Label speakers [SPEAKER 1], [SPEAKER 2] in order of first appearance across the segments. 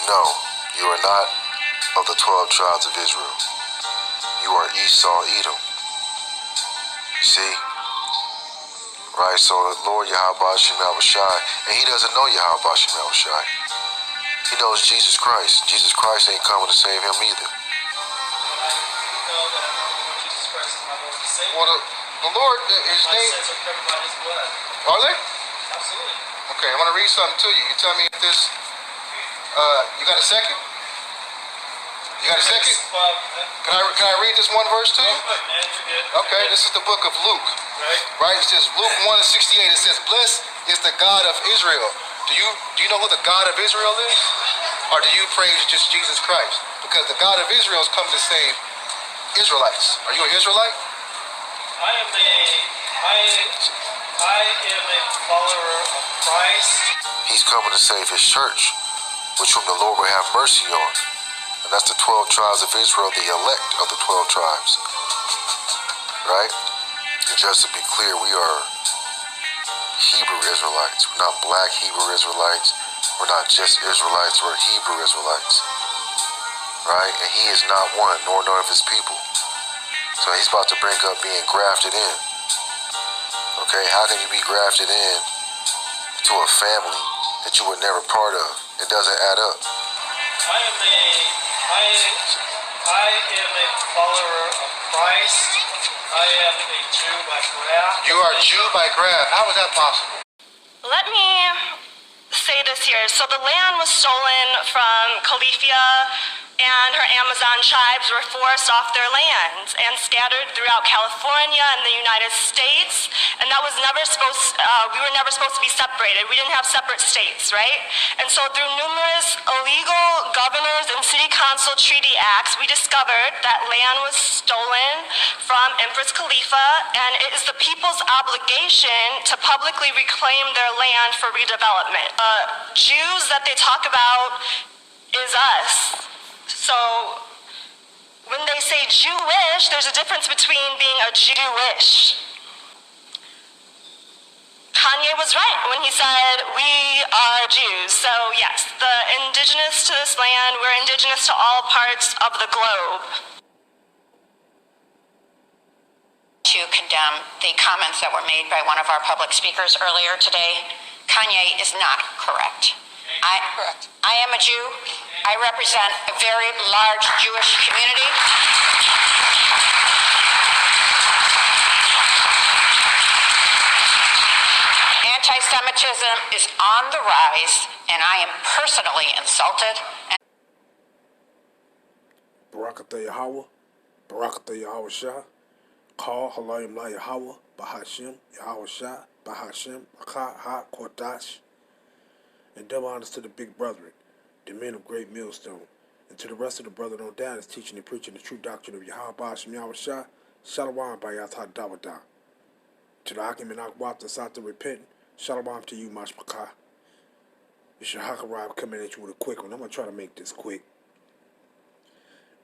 [SPEAKER 1] No, you are not of the 12 tribes of Israel. You are Esau, Edom. See? Right, so the Lord Yahweh Shem Shai, and he doesn't know Yahweh Shem Shai. He knows Jesus Christ. Jesus Christ ain't coming to save him either. Well, the Lord, his name... Are they?
[SPEAKER 2] Absolutely.
[SPEAKER 1] Okay, I want to read something to you. You tell me if this... you got a second? You got a second? Can I read this one verse to you? Okay, this is the book of Luke. Right? It says, Luke 1:68, it says, "Blessed is the God of Israel." Do you know who the God of Israel is? Or do you praise just Jesus Christ? Because the God of Israel is coming to save Israelites. Are you an Israelite?
[SPEAKER 2] I am a follower of Christ.
[SPEAKER 1] He's coming to save his church, which whom the Lord will have mercy on. And that's the 12 tribes of Israel, the elect of the 12 tribes. Right? And just to be clear, we are Hebrew Israelites. We're not black Hebrew Israelites. We're not just Israelites. We're Hebrew Israelites. Right? And he is not one, nor of his people. So he's about to bring up being grafted in. Okay, how can you be grafted in to a family that you were never part of? It doesn't add up.
[SPEAKER 2] I am a follower of Christ. I am a Jew by graft.
[SPEAKER 1] You are a Jew by graft. How is that possible?
[SPEAKER 3] Let me say this here. So the land was stolen from Califia, and her Amazon tribes were forced off their lands and scattered throughout California and the United States. And that was never we were never supposed to be separated. We didn't have separate states, right? And so through numerous illegal governors and city council treaty acts, we discovered that land was stolen from Empress Khalifa, and it is the people's obligation to publicly reclaim their land for redevelopment. Jews that they talk about is us. So when they say Jewish, there's a difference between being a Jewish. Kanye was right when he said, we are Jews. So yes, the indigenous to this land, we're indigenous to all parts of the globe.
[SPEAKER 4] To condemn the comments that were made by one of our public speakers earlier today. Kanye is not correct. I am a Jew. I represent a very large Jewish community. Anti-Semitism is on the rise, and I am personally insulted.
[SPEAKER 5] Barakatah Yahweh, Barakatah Yahweh Shah, Call Halayim La Yahweh, Bahashim, Yahweh Shah, Bahashim, Akha Ha Kodash. And double honors to the big brethren, the men of great millstone, and to the rest of the brethren on down is teaching and preaching the true doctrine of Yahweh Bahashim Yahweh Shah, Shalom Bayatah Dawadah. To the Akim and Akwat, Sata repentant, Shalom to you, Mashpakah. It's your Hakarab coming at you with a quick one. I'm going to try to make this quick.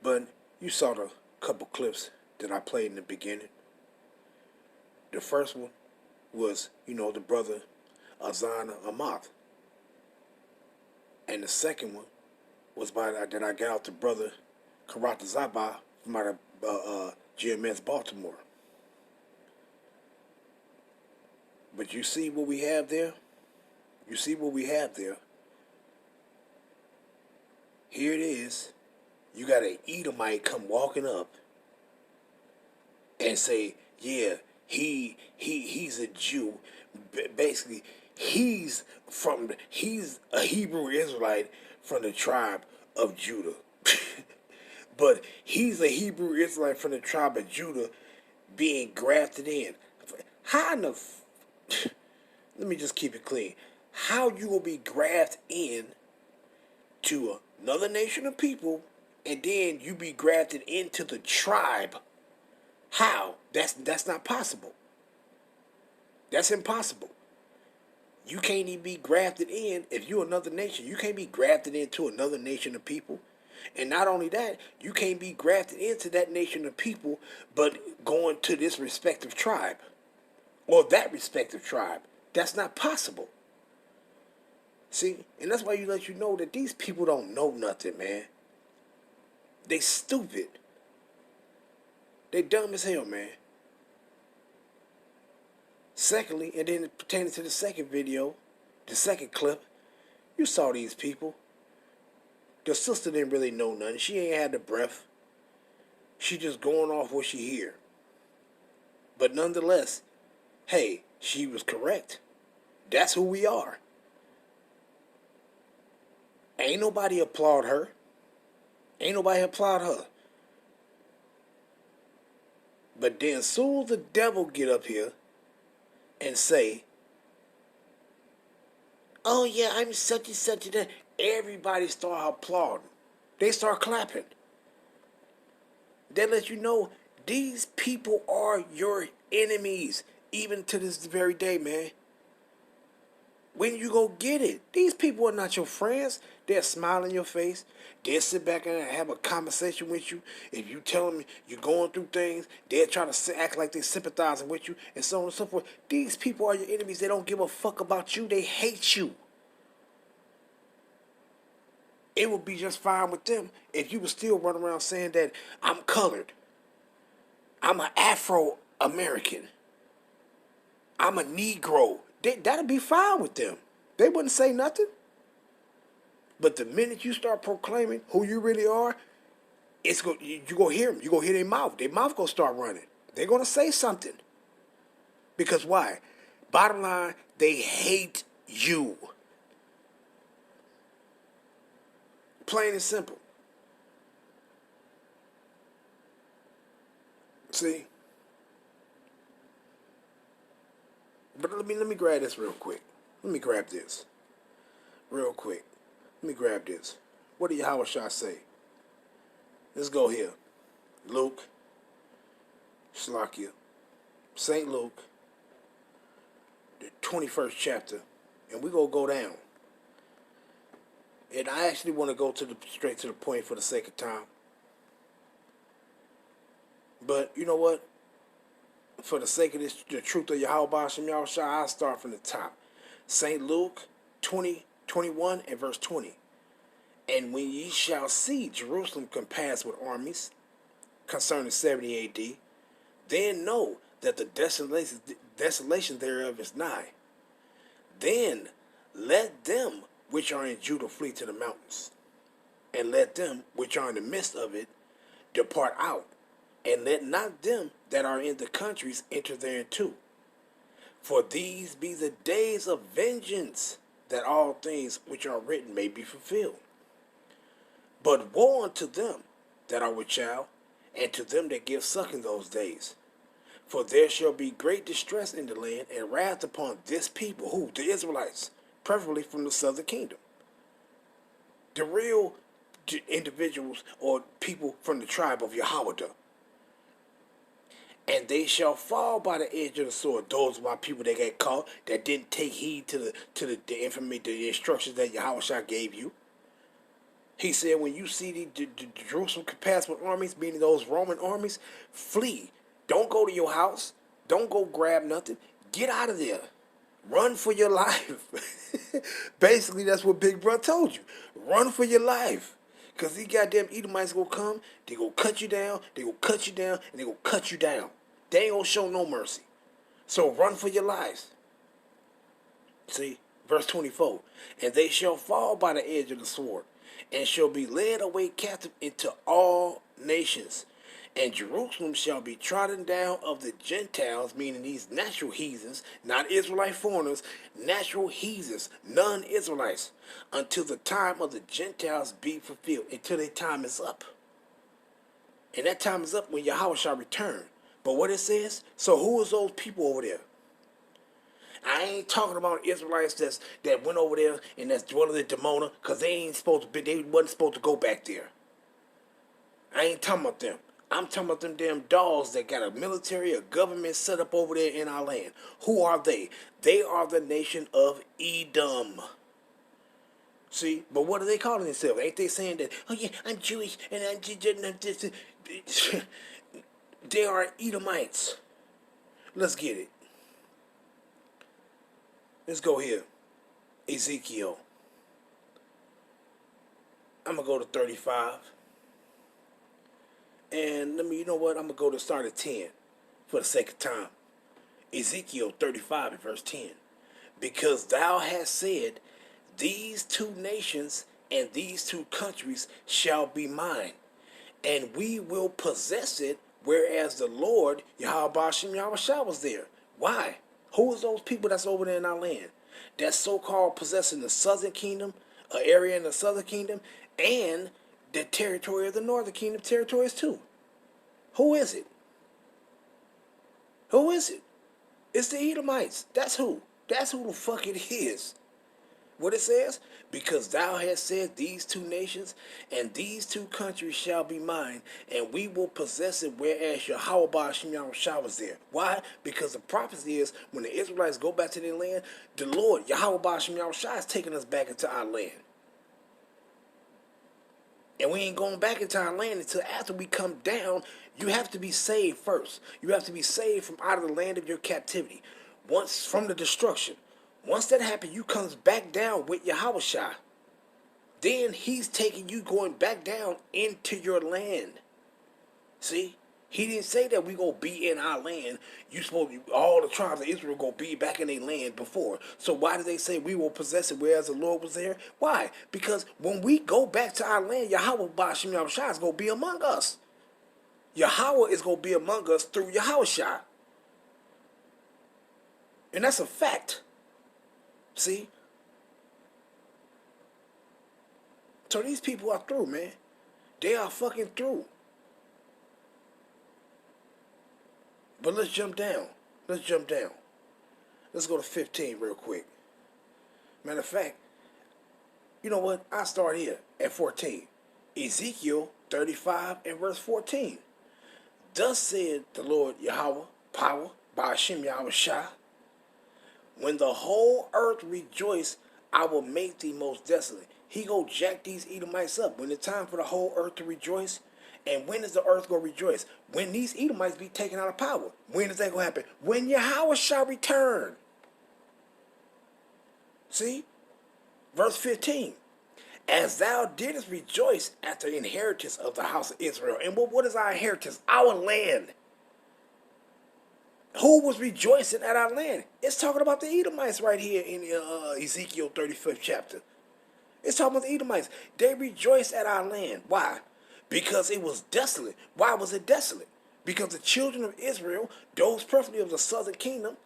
[SPEAKER 5] But you saw the couple clips that I played in the beginning. The first one was, the brother Azana Amath. And the second one was that I got out the brother Karata Zaba from out of GMS Baltimore. But you see what we have there? You see what we have there? Here it is. You got an Edomite come walking up and say, yeah, he's a Jew. Basically, he's a Hebrew Israelite from the tribe of Judah. But he's a Hebrew Israelite from the tribe of Judah being grafted in. How in the... Let me just keep it clean. How you will be grafted in to another nation of people and then you be grafted into the tribe? How? That's not possible. That's impossible. You can't even be grafted in if you're another nation. You can't be grafted into another nation of people. And not only that, you can't be grafted into that nation of people, but going to this respective tribe or that respective tribe. That's not possible. See, and that's why you let you know that these people don't know nothing, man. They stupid. They dumb as hell, man. Secondly, and then pertaining to the second video, the second clip, you saw these people. The sister didn't really know nothing. She ain't had the breath. She just going off what she hear. But nonetheless, hey, she was correct. That's who we are. Ain't nobody applaud her. Ain't nobody applaud her. But then soon as the devil get up here and say, oh yeah, I'm such and such and that, everybody start applauding. They start clapping. They let you know these people are your enemies, even to this very day, man. When you go get it, these people are not your friends. They'll smile in your face. They'll sit back and have a conversation with you. If you tell them you're going through things, they'll try to act like they're sympathizing with you, and so on and so forth. These people are your enemies. They don't give a fuck about you. They hate you. It would be just fine with them if you would still run around saying that I'm colored. I'm an Afro-American. I'm a Negro. That'd be fine with them. They wouldn't say nothing. But the minute you start proclaiming who you really are, you're going to hear them. You're going to hear their mouth. Their mouth going to start running. They're going to say something. Because why? Bottom line, they hate you. Plain and simple. See? But let me grab this real quick. Let me grab this. Real quick. Let me grab this. What did Yahushua say? Let's go here. Luke. Slakia. St. Luke. The 21st chapter. And we're going to go down. And I actually want to go straight to the point for the sake of time. But you know what? For the sake of this, the truth of Yahweh Shem Yahushua, I'll start from the top. St. Luke 20:21 and verse 20. And when ye shall see Jerusalem compassed with armies concerning 70 AD, then know that the desolation thereof is nigh. Then let them which are in Judah flee to the mountains, and let them which are in the midst of it depart out, and let not them that are in the countries enter thereinto. For these be the days of vengeance, that all things which are written may be fulfilled. But woe unto them that are with child, and to them that give suck in those days. For there shall be great distress in the land, and wrath upon this people, who? The Israelites, preferably from the southern kingdom. The real individuals or people from the tribe of Yahweh. And they shall fall by the edge of the sword. Those are my people that got caught, that didn't take heed to the instructions that Yahushua gave you. He said, when you see the Jerusalem compassed with armies, meaning those Roman armies, flee. Don't go to your house. Don't go grab nothing. Get out of there. Run for your life. Basically, that's what Big Bro told you. Run for your life. Because these goddamn Edomites going to come, they going to cut you down, they going to cut you down, and they going to cut you down. They ain't going to show no mercy. So run for your lives. See, verse 24. And they shall fall by the edge of the sword, and shall be led away captive into all nations. And Jerusalem shall be trodden down of the Gentiles, meaning these natural heathens, not Israelite foreigners, natural heathens, non-Israelites, until the time of the Gentiles be fulfilled, until their time is up. And that time is up when Yahweh shall return. But what it says, so who is those people over there? I ain't talking about Israelites that went over there and that's dwelling in Dimona, because they wasn't supposed to go back there. I ain't talking about them. I'm talking about them damn dogs that got a military, a government set up over there in our land. Who are they? They are the nation of Edom. See, but what are they calling themselves? Ain't they saying that, oh yeah, I'm Jewish and I'm this? They are Edomites. Let's get it. Let's go here. Ezekiel going to go to 35. And you know what? I'm going to go to start at 10 for the sake of time. Ezekiel 35 and verse 10. Because thou hast said, these two nations and these two countries shall be mine, and we will possess it, whereas the Lord, Yahweh Ba'ashem Yahushua, was there. Why? Who is those people that's over there in our land? That's so-called possessing the southern kingdom, an area in the southern kingdom, and the territory of the northern kingdom territories too. Who is it? Who is it? It's the Edomites. That's who. That's who the fuck it is. What it says? Because thou hast said, these two nations and these two countries shall be mine, and we will possess it, whereas Yahweh Ba'ashem Yahushua was there. Why? Because the prophecy is, when the Israelites go back to their land, the Lord, Yahweh Ba'ashem Yahushua, is taking us back into our land. And we ain't going back into our land until after we come down. You have to be saved first. You have to be saved from out of the land of your captivity. Once from the destruction. Once that happens, you comes back down with Yahushua. Then he's taking you going back down into your land. See? He didn't say that we gonna be in our land. You supposed to, all the tribes of Israel gonna be back in their land before. So why did they say we will possess it whereas the Lord was there? Why? Because when we go back to our land, Yahweh Ba'ashem Yahushua is gonna be among us. Yahweh is gonna be among us through Yahushua. And that's a fact. See? So these people are through, man. They are fucking through. But let's jump down. Let's jump down. Let's go to 15 real quick. Matter of fact, you know what? I'll start here at 14. Ezekiel 35 and verse 14. Thus said the Lord Yahweh, power, Ba'ashem Yahushua, when the whole earth rejoice, I will make thee most desolate. He go jack these Edomites up. When it's time for the whole earth to rejoice, and when is the earth going to rejoice? When these Edomites be taken out of power. When is that going to happen? When Yahweh shall return. See? Verse 15. As thou didst rejoice at the inheritance of the house of Israel. And what is our inheritance? Our land. Who was rejoicing at our land? It's talking about the Edomites right here in Ezekiel 35th chapter. It's talking about the Edomites. They rejoiced at our land. Why? Because it was desolate. Why was it desolate? Because the children of Israel, those preferably of the southern kingdom,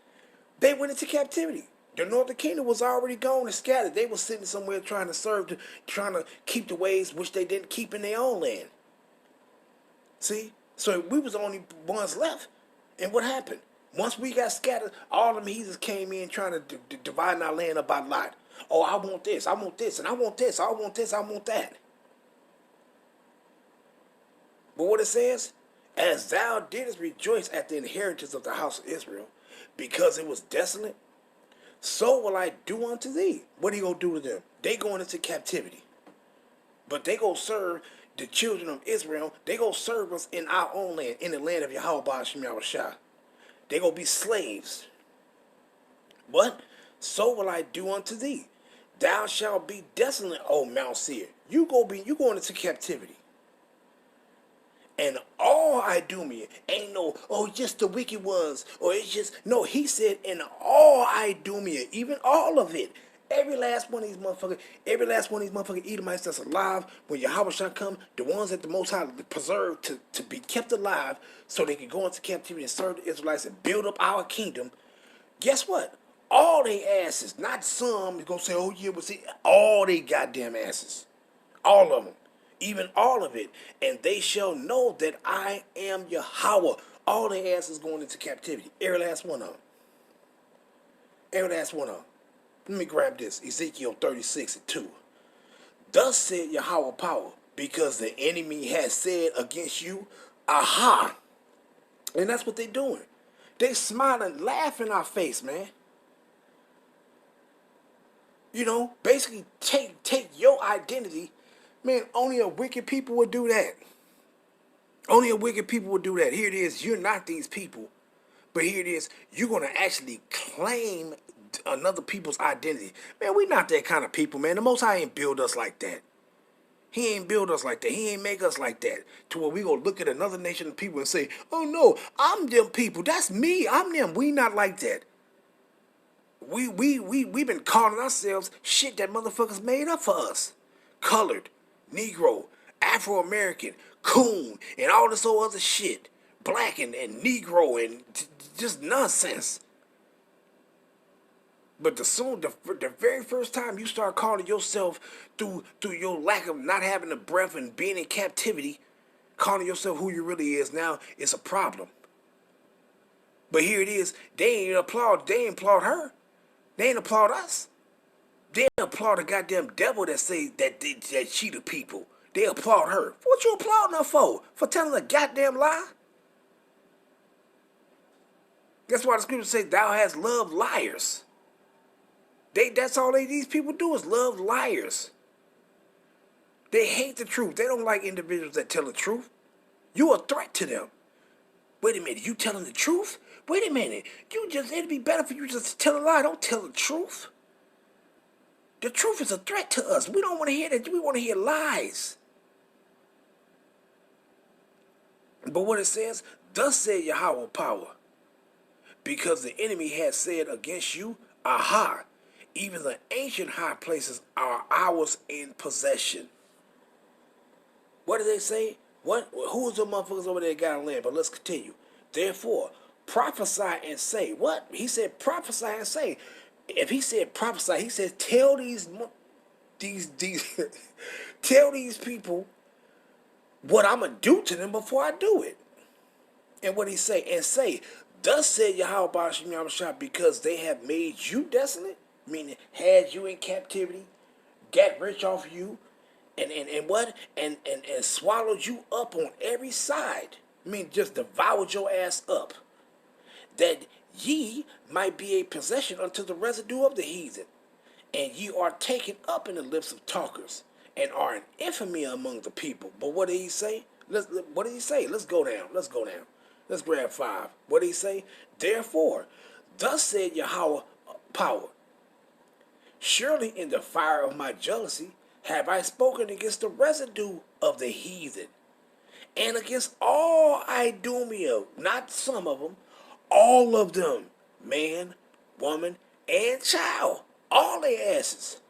[SPEAKER 5] they went into captivity. The northern kingdom was already gone and scattered. They were sitting somewhere trying to keep the ways which they didn't keep in their own land. See? So we was the only ones left. And what happened? Once we got scattered, all them heathens came in trying to divide our land up by lot. Oh, I want this, and I want this, I want this, I want that. But what it says, as thou didst rejoice at the inheritance of the house of Israel, because it was desolate, so will I do unto thee. What are you going to do to them? They going into captivity. But they go serve the children of Israel. They go serve us in our own land, in the land of Yahweh Ba'ashem Yahushua. They gonna be slaves. What? So will I do unto thee. Thou shalt be desolate, O Mount Seir. You going into captivity. And all Idumea ain't no, oh, just the wicked ones, or it's just, no, he said, in all Idumea, even all of it, every last one of these motherfuckers Edomites that's alive, when Yahweh shall come, the ones that the Most High preserved to be kept alive, so they can go into captivity and serve the Israelites and build up our kingdom, guess what? All they asses, not some, is going to say, oh yeah, but see, all they goddamn asses. All of them. Even all of it. And they shall know that I am Yahweh. All their asses going into captivity. Every last one of them. Every last one of them. Let me grab this. Ezekiel 36 and 2. Thus said Yahweh power, because the enemy has said against you, aha. And that's what they doing. They smiling, laughing in our face, man. You know, basically take your identity. Man, only a wicked people would do that. Only a wicked people would do that. Here it is, you're not these people. But here it is, you're going to actually claim another people's identity. Man, we not that kind of people, man. The Most High ain't build us like that. He ain't build us like that. He ain't make us like that. To where we gonna look at another nation of people and say, oh no, I'm them people. That's me. I'm them. We not like that. We been calling ourselves shit that motherfuckers made up for us. Colored, Negro, Afro-American, coon, and all this old other shit. Black and Negro and just nonsense. But the very first time you start calling yourself through your lack of not having the breath and being in captivity, calling yourself who you really is now, it's a problem. But here it is, they ain't applaud her. They ain't applaud us. They applaud the goddamn devil that say that she the people. They applaud her. What you applauding her for? For telling a goddamn lie? That's why the scripture says thou hast loved liars. That's all these people do is love liars. They hate the truth. They don't like individuals that tell the truth. You a threat to them. Wait a minute, you telling the truth? Wait a minute, it'd be better for you just to tell a lie. Don't tell the truth. The truth is a threat to us. We don't want to hear that. We want to hear lies. But what it says, thus said Yahweh power, because the enemy has said against you, aha, even the ancient high places are ours in possession. What did they say? What? Who's the motherfuckers over there got land? But let's continue. Therefore, prophesy and say. What? He said prophesy and say. If he said prophesy, he said tell these tell these people what I'm going to do to them before I do it. And what he say? And say, thus said Yahweh Ba'ashim Yahushua, because they have made you desolate, meaning had you in captivity, got rich off you, and what? And swallowed you up on every side. I mean, just devoured your ass up. That ye might be a possession unto the residue of the heathen. And ye are taken up in the lips of talkers, and are an infamy among the people. But what did he say? What did he say? Let's go down. Let's go down. Let's grab 5. What did he say? Therefore, thus said Yahweh power, surely in the fire of my jealousy have I spoken against the residue of the heathen, and against all Idumea, not some of them, all of them, man, woman, and child, all their asses,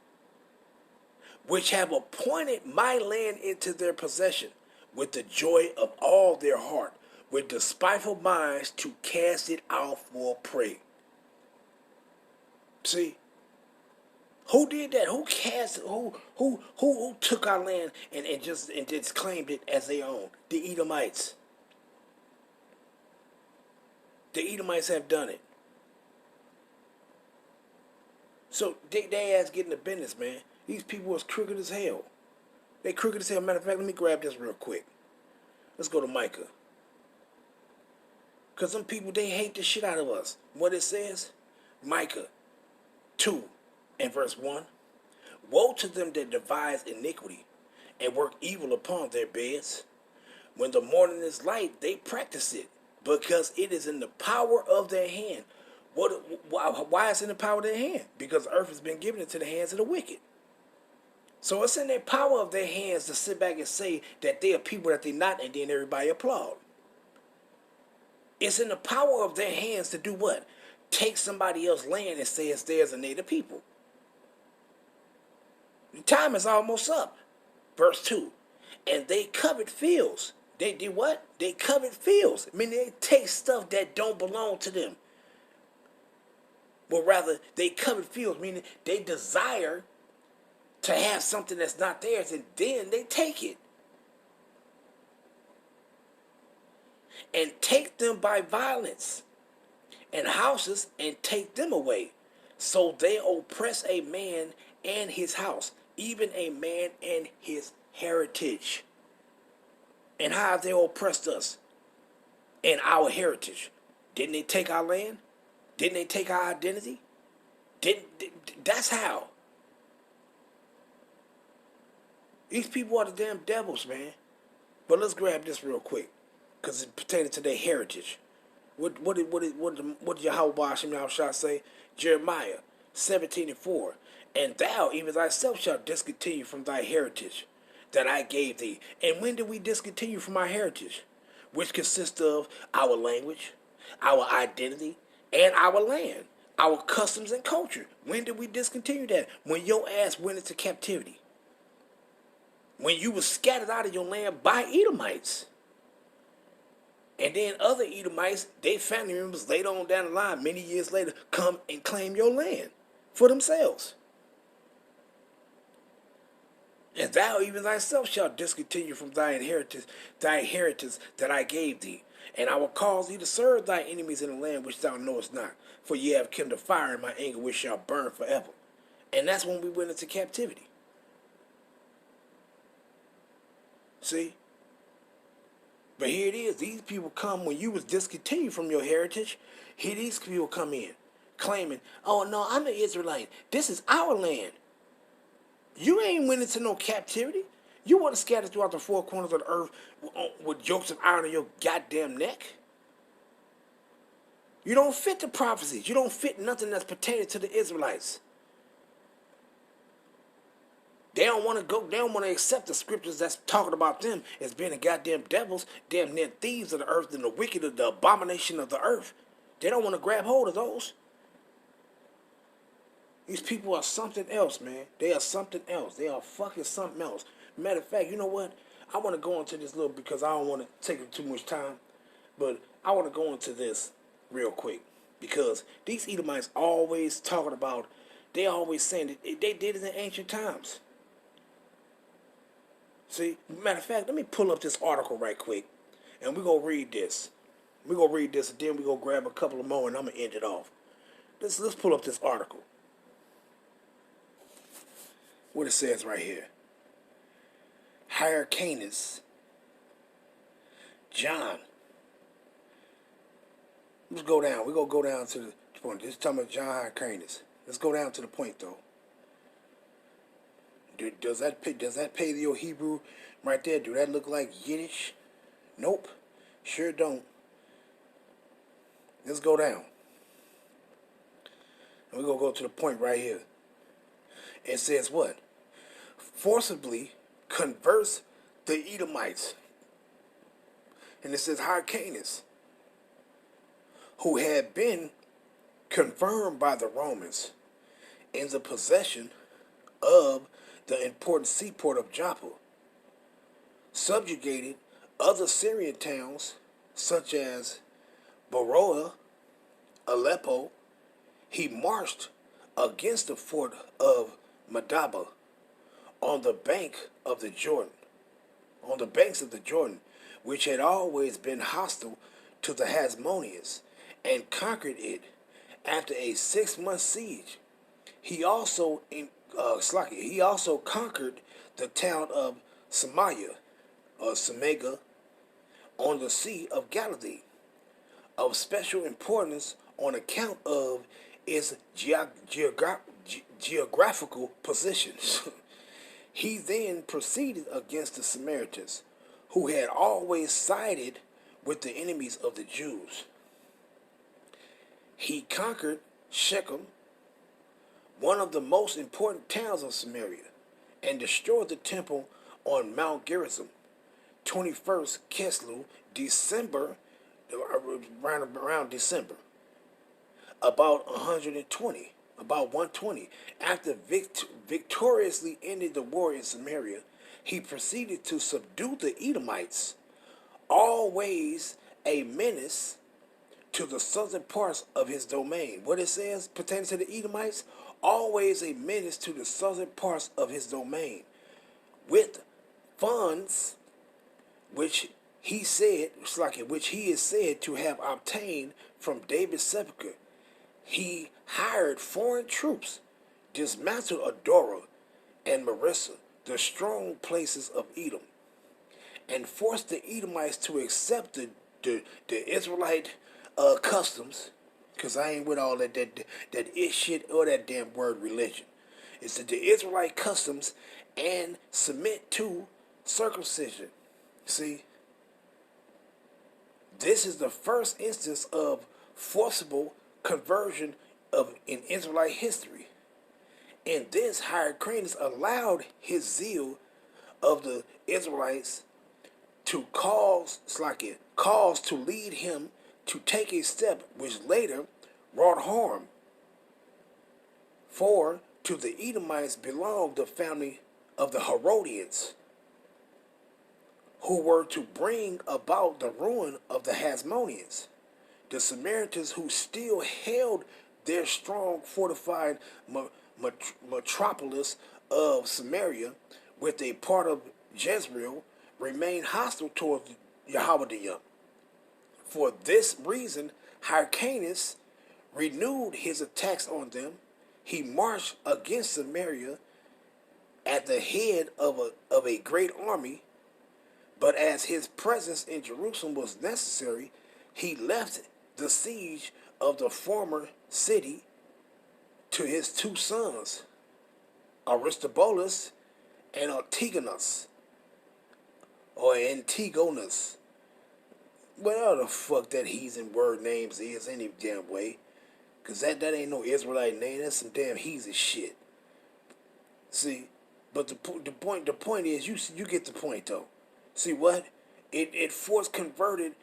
[SPEAKER 5] which have appointed my land into their possession, with the joy of all their heart, with despiteful minds to cast it out for prey. See? Who did that? Who cast? Who took our land and just claimed it as their own? The Edomites. The Edomites have done it. So they ass getting the business, man. These people was crooked as hell. They crooked as hell. Matter of fact, let me grab this real quick. Let's go to Micah. Because some people, they hate the shit out of us. What it says? Micah 2 and verse 1. Woe to them that devise iniquity and work evil upon their beds. When the morning is light, they practice it, because it is in the power of their hand. Why is it in the power of their hand? Because the earth has been given into the hands of the wicked. So it's in their power of their hands to sit back and say that they are people that they're not, and then everybody applaud. It's in the power of their hands to do what? Take somebody else's land and say it's theirs, a native people. The time is almost up. Verse 2. And they covet fields. They do what? They covet fields. I mean, they take stuff that don't belong to them. But rather, they covet fields, meaning they desire to have something that's not theirs, and then they take it. And take them by violence, and houses, and take them away. So they oppress a man and his house, even a man and his heritage. And how have they oppressed us and our heritage? Didn't they take our land? Didn't they take our identity? That's how. These people are the damn devils, man. But let's grab this real quick, because it's pertaining to their heritage. What did Yahweh Ba'ashim Yahushua say? Jeremiah 17 and 4. And thou, even thyself, shalt discontinue from thy heritage. that I gave thee. And when did we discontinue from our heritage, which consists of our language, our identity, and our land, our customs and culture? When did we discontinue that? When your ass went into captivity. When you were scattered out of your land by Edomites. And then other Edomites, they family members later on down the line, many years later, come and claim your land for themselves. And thou even thyself shalt discontinue from thy inheritance that I gave thee. And I will cause thee to serve thy enemies in the land which thou knowest not. For ye have kindled fire in my anger which shall burn forever. And that's when we went into captivity. See? But here it is. These people come when you was discontinued from your heritage. Here these people come in claiming, oh no, I'm an Israelite. This is our land. You ain't went into no captivity. You want to scatter throughout the four corners of the earth with yokes of iron on your goddamn neck. You don't fit the prophecies. You don't fit nothing that's pertaining to the Israelites. They don't want to go. They don't want to accept the scriptures that's talking about them as being the goddamn devils, damn near thieves of the earth, and the wicked of the abomination of the earth. They don't want to grab hold of those. These people are something else, man. They are something else. They are fucking something else. Matter of fact, you know what? I want to go into this little because I don't want to take up too much time, but I want to go into this real quick because these Edomites always talking about. They always saying that they did it in ancient times. See, matter of fact, let me pull up this article right quick, and we're going to read this. We're going to read this, and then we're going to grab a couple of more, and I'm going to end it off. Let's pull up this article. What it says right here. Hyrcanus, John. Let's go down. We're going to go down to the point. This is talking about John Hyrcanus. Let's go down to the point, though. Does that Paleo Hebrew right there? Do that look like Yiddish? Nope, sure don't. Let's go down. And we're gonna go to the point right here. It says what? Forcibly converse the Edomites. And it says Hyrcanus, who had been confirmed by the Romans in the possession of the important seaport of Joppa, subjugated other Syrian towns such as Beroea, Aleppo. He marched against the fort of Madaba on the banks of the Jordan, which had always been hostile to the Hasmoneans, and conquered it after a 6-month siege. He also conquered the town of Samaya, or Samega, on the Sea of Galilee, of special importance on account of its geographical position. He then proceeded against the Samaritans, who had always sided with the enemies of the Jews. He conquered Shechem, one of the most important towns of Samaria, and destroyed the temple on Mount Gerizim, 21st Kislev, December, around December, about 120. After victoriously ended the war in Samaria, he proceeded to subdue the Edomites, always a menace to the southern parts of his domain. What it says pertaining to the Edomites, always a menace to the southern parts of his domain, with funds which he is said to have obtained from David's sepulchre. He hired foreign troops, dismantled Adora and Marissa, the strong places of Edom, and forced the Edomites to accept the Israelite customs, because I ain't with all that shit or that damn word religion. It's the Israelite customs and submit to circumcision. See, this is the first instance of forcible conversion in Israelite history. And this Hyrcanus allowed his zeal of the Israelites to cause, it's like it, cause to lead him to take a step which later wrought harm. For to the Edomites belonged the family of the Herodians, who were to bring about the ruin of the Hasmoneans, the Samaritans who still held their strong fortified metropolis of Samaria with a part of Jezreel, remained hostile towards Jehoiada. For this reason, Hyrcanus renewed his attacks on them. He marched against Samaria at the head of a great army, but as his presence in Jerusalem was necessary, he left the siege of the former city to his two sons, Aristobulus and Antigonus, whatever the fuck that heathen word names is any damn way. Because that ain't no Israelite name. That's some damn heathen shit. See? But the point is, you get the point, though. See what? It forced converted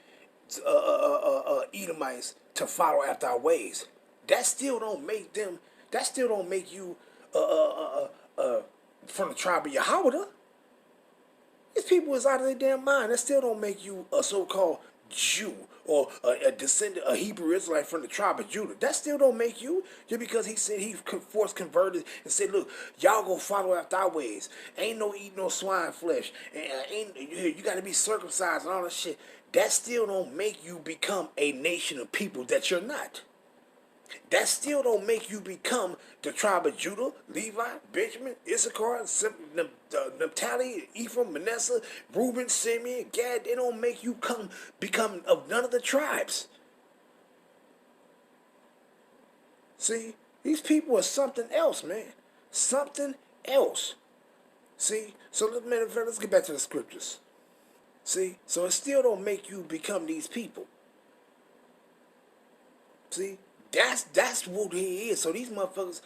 [SPEAKER 5] Edomites to follow after our ways. That still don't make you from the tribe of Yahweh. These people is out of their damn mind. That still don't make you a so-called Jew or a descendant, a Hebrew Israelite from the tribe of Judah. That still don't make you. Just because he said he forced converted and said, look, y'all go follow after our ways. Ain't no eat no swine flesh. And you got to be circumcised and all that shit. That still don't make you become a nation of people that you're not. That still don't make you become the tribe of Judah, Levi, Benjamin, Issachar, Naphtali, Ephraim, Manasseh, Reuben, Simeon, Gad. They don't make you become of none of the tribes. See, these people are something else, man. Something else. See, so let's get back to the scriptures. See, so it still don't make you become these people. See. That's what he is. So these motherfuckers,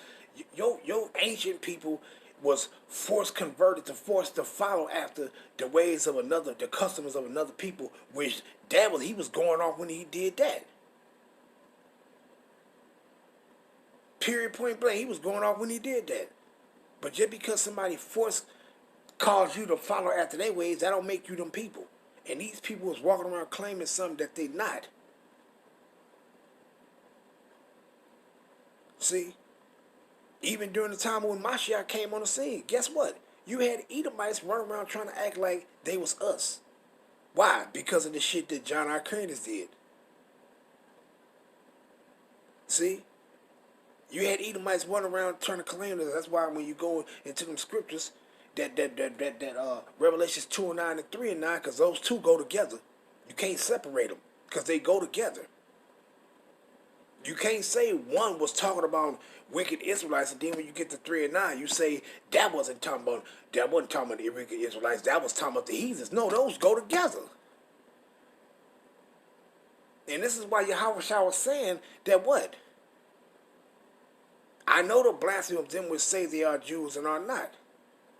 [SPEAKER 5] your ancient people was converted to follow after the ways of another, the customs of another people, which he was going off when he did that. Period, point blank, he was going off when he did that. But just because somebody caused you to follow after their ways, that don't make you them people. And these people was walking around claiming something that they not. See, even during the time when Mashiach came on the scene, guess what? You had Edomites running around trying to act like they was us. Why? Because of the shit that John Hyrcanus did. See? You had Edomites running around trying to claim that. That's why when you go into them scriptures, that Revelations 2:9 and 3:9, because those two go together. You can't separate them because they go together. You can't say one was talking about wicked Israelites, and then when you get to 3 and 9, you say that wasn't talking about the wicked Israelites. That was talking about the heathens. No, those go together. And this is why Yahweh was saying that what? I know the blasphemy of them which say they are Jews and are not.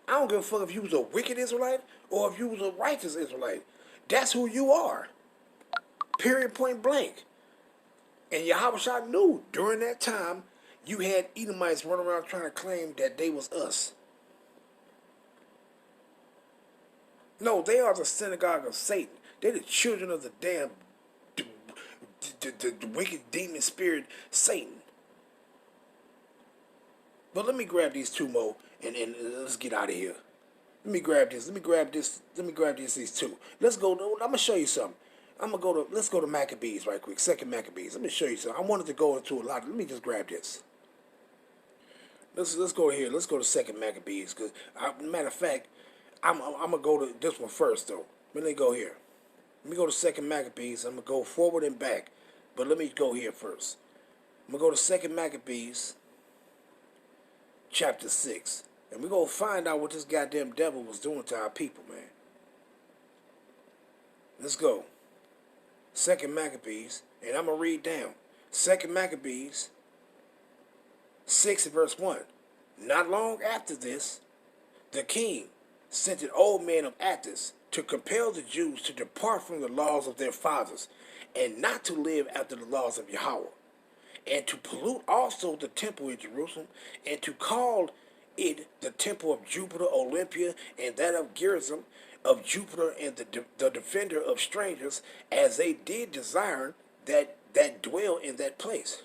[SPEAKER 5] I don't give a fuck if you was a wicked Israelite or if you was a righteous Israelite. That's who you are. Period, point blank. And Yahweh knew during that time you had Edomites running around trying to claim that they was us. No, they are the synagogue of Satan. They're the children of the damn the wicked demon spirit Satan. But let me grab these two more and let's get out of here. Let me grab these two. Let's go. I'm gonna show you something. Let's go to Maccabees right quick. Second Maccabees. Let me show you something. I wanted to go into a lot. Let me just grab this. Let's go here. Let's go to Second Maccabees. Because, matter of fact, I'm gonna go to this one first though. Let me go here. Let me go to Second Maccabees. I'm gonna go forward and back, but let me go here first. I'm gonna go to Second Maccabees, chapter 6, and we're gonna find out what this goddamn devil was doing to our people, man. Let's go. Second Maccabees, and I'm going to read down. Second Maccabees 6 verse 1. Not long after this, the king, sent an old man of Athens to compel the Jews to depart from the laws of their fathers, and not to live after the laws of Yahweh, and to pollute also the temple in Jerusalem, and to call it the temple of Jupiter Olympia, and that of Gerizim, of Jupiter, and the defender of strangers, as they did desire that dwell in that place.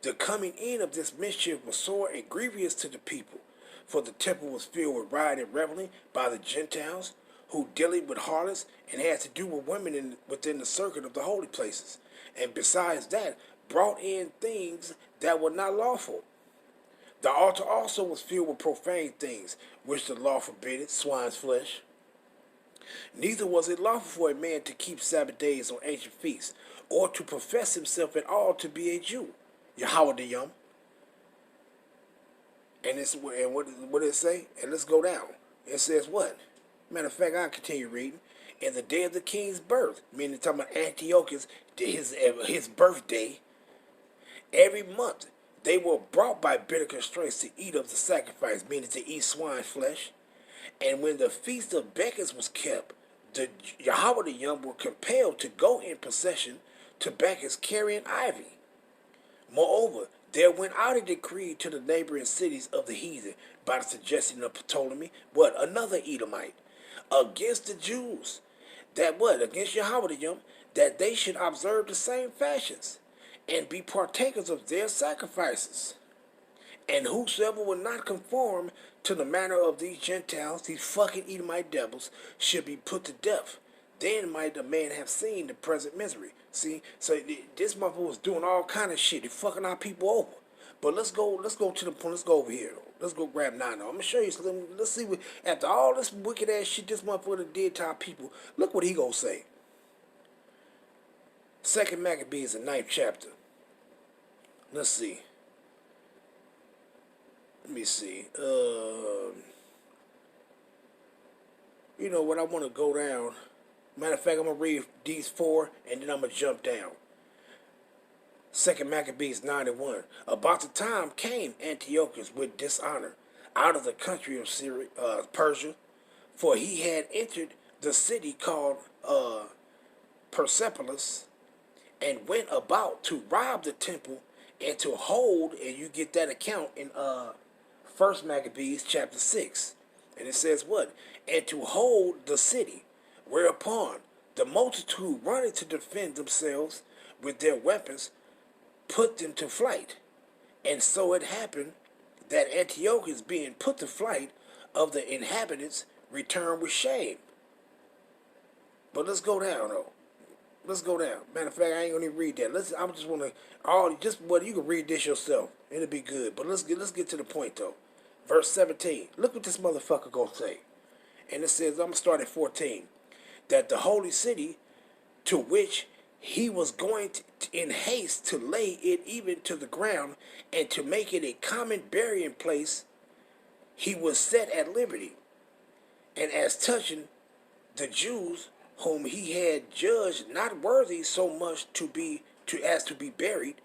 [SPEAKER 5] The coming in of this mischief was sore and grievous to the people, for the temple was filled with riot and revelry by the Gentiles, who dealt with harlots and had to do with women within the circuit of the holy places, and besides that, brought in things that were not lawful. The altar also was filled with profane things, which the law forbidded, swine's flesh. Neither was it lawful for a man to keep Sabbath days on ancient feasts, or to profess himself at all to be a Jew. Yahweh the Yom. And what did it say? And let's go down. It says what? Matter of fact, I'll continue reading. In the day of the king's birth, meaning talking about Antiochus, his birthday, every month they were brought by bitter constraints to eat of the sacrifice, meaning to eat swine flesh. And when the feast of Bacchus was kept, the Yahweh the Yom were compelled to go in procession to Bacchus carrying ivy. Moreover, there went out a decree to the neighboring cities of the heathen by the suggestion of Ptolemy, another Edomite, against the Jews, against Yahweh the Yom, that they should observe the same fashions, and be partakers of their sacrifices. And whosoever will not conform to the manner of these Gentiles, these fucking Edomite devils, should be put to death. Then might the man have seen the present misery. See, so this motherfucker was doing all kind of shit. He fucking our people over. But let's go to the point. Let's go over here. Let's go grab Nano. I'm gonna show you something. Let's see what, after all this wicked ass shit this motherfucker did to our people, look what he gonna say. 2 Maccabees, the 9th chapter. Let's see. Let me see. You know what? I want to go down. Matter of fact, I'm going to read these 4, and then I'm going to jump down. 2 Maccabees 9:1. About the time came Antiochus with dishonor out of the country of Syria, Persia, for he had entered the city called Persepolis, and went about to rob the temple and to hold, and you get that account in 1 Maccabees chapter 6. And it says what? And to hold the city, whereupon the multitude running to defend themselves with their weapons put them to flight. And so it happened that Antiochus, being put to flight of the inhabitants, returned with shame. But let's go down though. Let's go down. Matter of fact, I ain't gonna even read that. I'm just wanna you can read this yourself. It'll be good. But let's get to the point though. Verse 17. Look what this motherfucker gonna say. And it says, I'm gonna start at 14. That the holy city, to which he was going in haste to lay it even to the ground, and to make it a common burying place, he was set at liberty. And as touching the Jews, whom he had judged not worthy so much to be buried,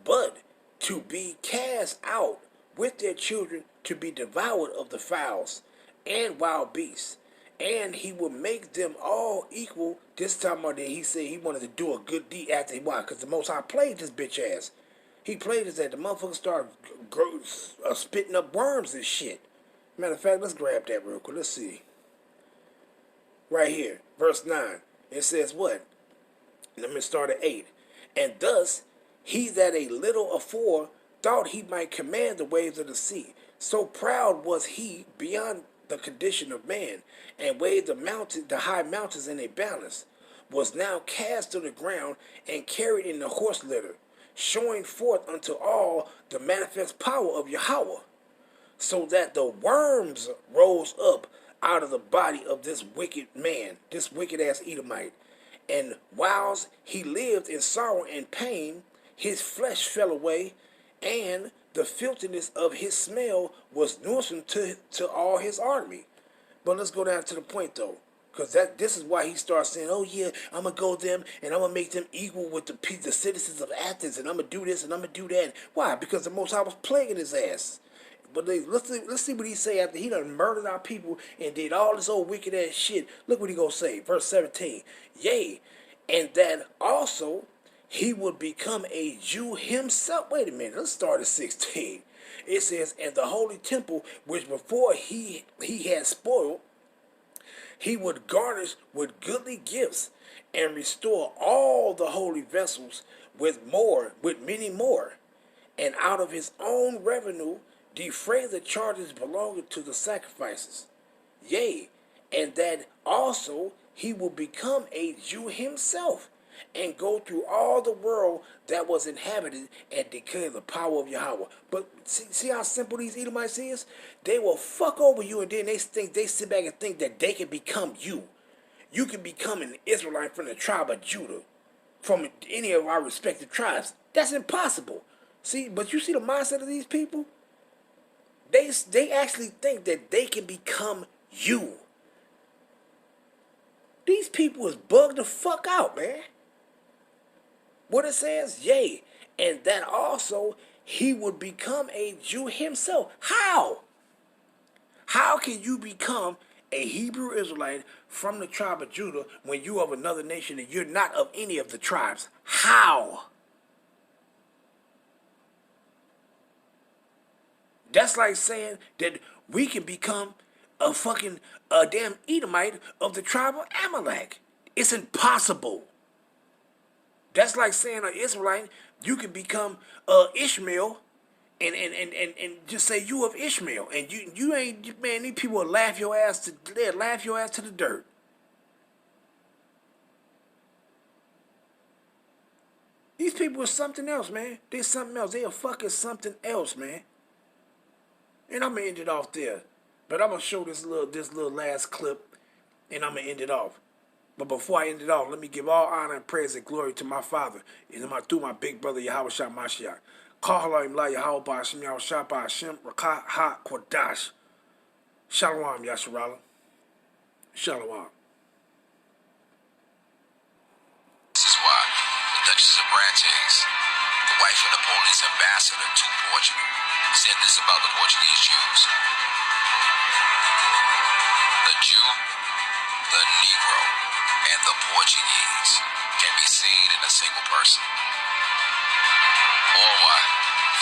[SPEAKER 5] but to be cast out with their children to be devoured of the fowls and wild beasts, and he will make them all equal. This time of day, he said he wanted to do a good deed after why? Because the Most High played this bitch ass. He played us that the motherfucker started spitting up worms and shit. Matter of fact, let's grab that real quick. Let's see. Right here, verse 9. It says what? Let me start at 8. And thus, he that a little afore thought he might command the waves of the sea, so proud was he beyond the condition of man, and weighed the high mountains in a balance, was now cast to the ground and carried in the horse litter, showing forth unto all the manifest power of Yahweh, so that the worms rose up out of the body of this wicked man, this wicked ass Edomite. And whilst he lived in sorrow and pain, his flesh fell away, and the filthiness of his smell was noisome to all his army. But let's go down to the point though, because this is why he starts saying, oh yeah, I'm going to go them and I'm going to make them equal with the citizens of Athens, and I'm going to do this and I'm going to do that. Why? Because the Most High was plaguing his ass. But let's see what he say after he done murdered our people and did all this old wicked ass shit. Look what he gonna say, verse 17. Yea, and that also he would become a Jew himself. Wait a minute, let's start at 16. It says, and the holy temple which before he had spoiled, he would garnish with goodly gifts and restore all the holy vessels with many more, and out of his own revenue defray the charges belonging to the sacrifices. Yea, and that also he will become a Jew himself, and go through all the world that was inhabited and declare the power of Yahweh. But see how simple these Edomites is? They will fuck over you, and then they sit back and think that they can become you. You can become an Israelite from the tribe of Judah, from any of our respective tribes. That's impossible. See, but you see the mindset of these people? They actually think that they can become you. These people is bugged the fuck out, man. What it says, yea, and that also he would become a Jew himself. How? How can you become a Hebrew Israelite from the tribe of Judah when you are of another nation and you're not of any of the tribes? How? That's like saying that we can become a damn Edomite of the tribe of Amalek. It's impossible. That's like saying an Israelite, you can become Ishmael and just say you of Ishmael. And you ain't, man, these people will laugh your ass to the dirt. These people are something else, man. They're something else. They are fucking something else, man. And I'm gonna end it off there. But I'm gonna show this little last clip, and I'm gonna end it off. But before I end it off, let me give all honor and praise and glory to my Father, and through my big brother Yahweh Shah Mashiach. Kahalayim La Yahweh Ba'Hashem Yahweh Shah Ba'Hashem Rakah Ha Kodash. Shalom Yasharala. Shalom.
[SPEAKER 6] This is why the Duchess of Brantes, the wife of Napoleon's ambassador to Portugal, said this about the Portuguese Jews. The Jew, the Negro, and the Portuguese can be seen in a single person. Or why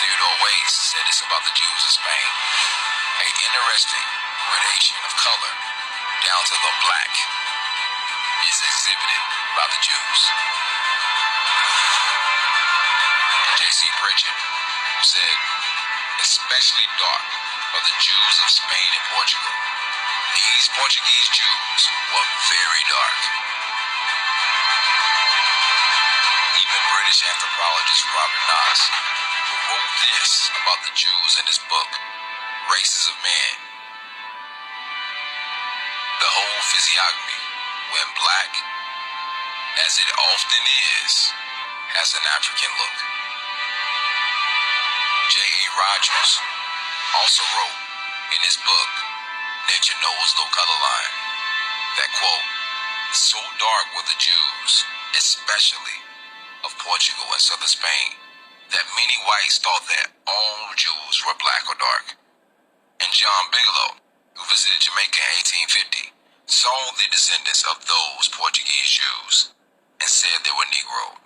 [SPEAKER 6] Theodore Wace said this about the Jews of Spain. An interesting gradation of color down to the black is exhibited by the Jews. J.C. Pritchett said, especially dark are the Jews of Spain and Portugal. These Portuguese Jews were very dark. Even British anthropologist Robert Noss, who wrote this about the Jews in his book, Races of Men. The whole physiognomy, when black, as it often is, has an African look. J.A. Rogers also wrote in his book, Nature Knows No Color Line, that, quote, so dark were the Jews, especially of Portugal and southern Spain, that many whites thought that all Jews were black or dark. And John Bigelow, who visited Jamaica in 1850, saw the descendants of those Portuguese Jews and said they were Negro.